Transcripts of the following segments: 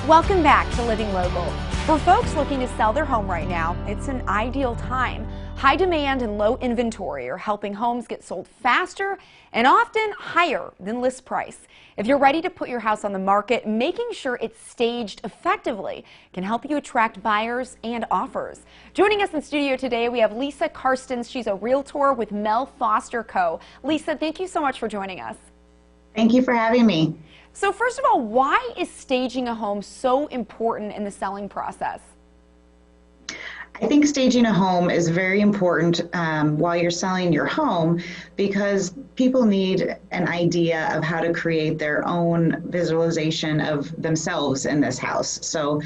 Welcome back to Living Local. For folks looking to sell their home right now, it's an ideal time. High demand and low inventory are helping homes get sold faster and often higher than list price. If you're ready to put your house on the market, making sure it's staged effectively can help you attract buyers and offers. Joining us in studio today, we have Lisa Karstens. She's a realtor with Mel Foster Co. Lisa, thank you so much for joining us. Thank you for having me. So first of all, why is staging a home so important in the selling process? I think staging a home is very important while you're selling your home because people need an idea of how to create their own visualization of themselves in this house. So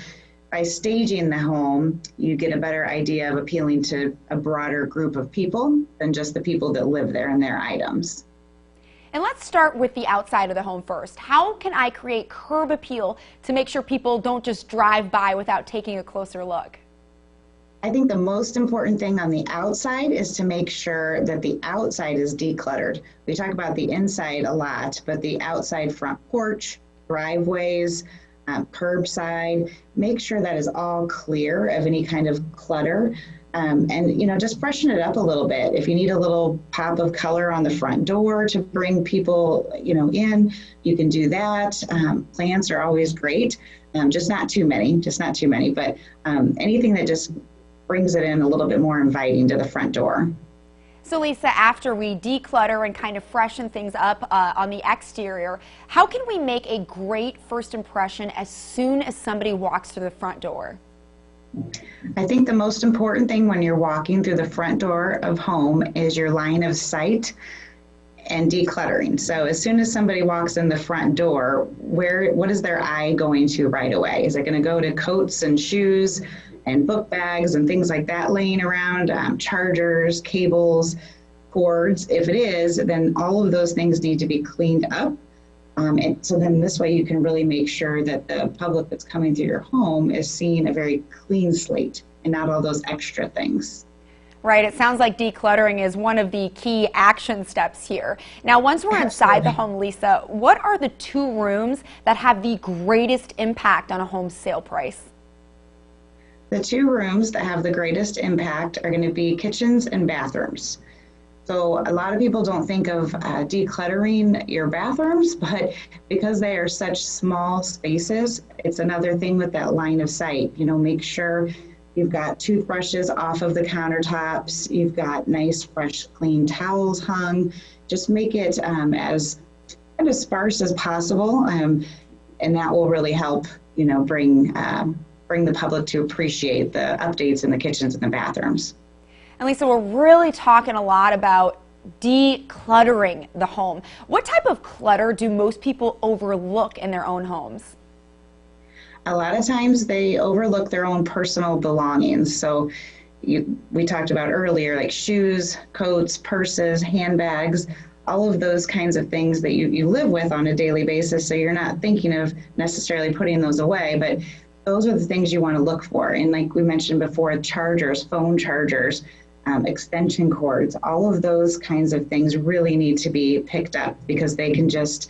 by staging the home, you get a better idea of appealing to a broader group of people than just the people that live there and their items. And let's start with the outside of the home first. How can I create curb appeal to make sure people don't just drive by without taking a closer look? I think the most important thing on the outside is to make sure that the outside is decluttered. We talk about the inside a lot, but the outside front porch, driveways, curbside, make sure that is all clear of any kind of clutter. And just freshen it up a little bit. If you need a little pop of color on the front door to bring people, in, you can do that. Plants are always great, just not too many, but anything that just brings it in a little bit more inviting to the front door. So Lisa, after we declutter and kind of freshen things up on the exterior, how can we make a great first impression as soon as somebody walks through the front door? I think the most important thing when you're walking through the front door of home is your line of sight and decluttering. So as soon as somebody walks in the front door, what is their eye going to right away? Is it going to go to coats and shoes and book bags and things like that laying around, chargers, cables, cords? If it is, then all of those things need to be cleaned up. And so then this way you can really make sure that the public that's coming through your home is seeing a very clean slate and not all those extra things. Right. It sounds like decluttering is one of the key action steps here. Now, once we're inside the home, Lisa, what are the two rooms that have the greatest impact on a home sale price? The two rooms that have the greatest impact are going to be kitchens and bathrooms. So a lot of people don't think of decluttering your bathrooms, but because they are such small spaces, it's another thing with that line of sight. Make sure you've got toothbrushes off of the countertops, you've got nice, fresh, clean towels hung. Just make it as kind of sparse as possible, and that will really help, bring the public to appreciate the updates in the kitchens and the bathrooms. And Lisa, we're really talking a lot about decluttering the home. What type of clutter do most people overlook in their own homes? A lot of times they overlook their own personal belongings. So we talked about earlier, like shoes, coats, purses, handbags, all of those kinds of things that you live with on a daily basis. So you're not thinking of necessarily putting those away, but those are the things you want to look for. And like we mentioned before, chargers, phone chargers, extension cords, all of those kinds of things really need to be picked up because they can just,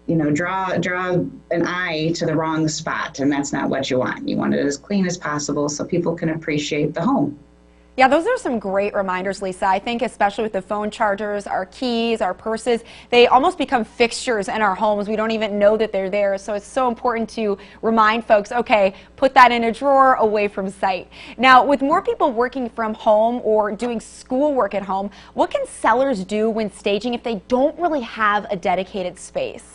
draw an eye to the wrong spot, and that's not what you want. You want it as clean as possible so people can appreciate the home. Yeah, those are some great reminders, Lisa. I think especially with the phone chargers, our keys, our purses, they almost become fixtures in our homes. We don't even know that they're there. So it's so important to remind folks, okay, put that in a drawer away from sight. Now, with more people working from home or doing schoolwork at home, what can sellers do when staging if they don't really have a dedicated space?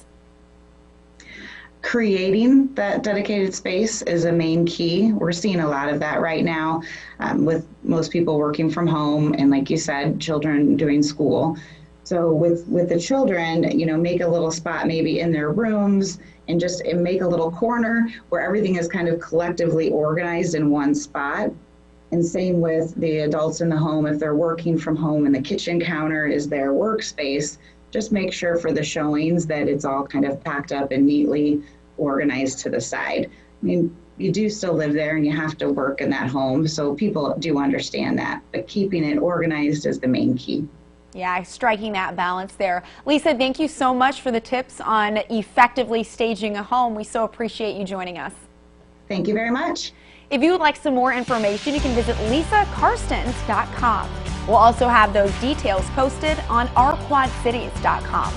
Creating that dedicated space is a main key. We're seeing a lot of that right now with most people working from home and, like you said, children doing school. So with the children, make a little spot maybe in their rooms and just make a little corner where everything is kind of collectively organized in one spot. And same with the adults in the home. If they're working from home and the kitchen counter is their workspace, just make sure for the showings that it's all kind of packed up and neatly organized to the side. I mean, you do still live there and you have to work in that home, so people do understand that, but keeping it organized is the main key. Yeah, striking that balance there. Lisa, thank you so much for the tips on effectively staging a home. We so appreciate you joining us. Thank you very much. If you would like some more information, you can visit lisakarstens.com. We'll also have those details posted on ourquadcities.com.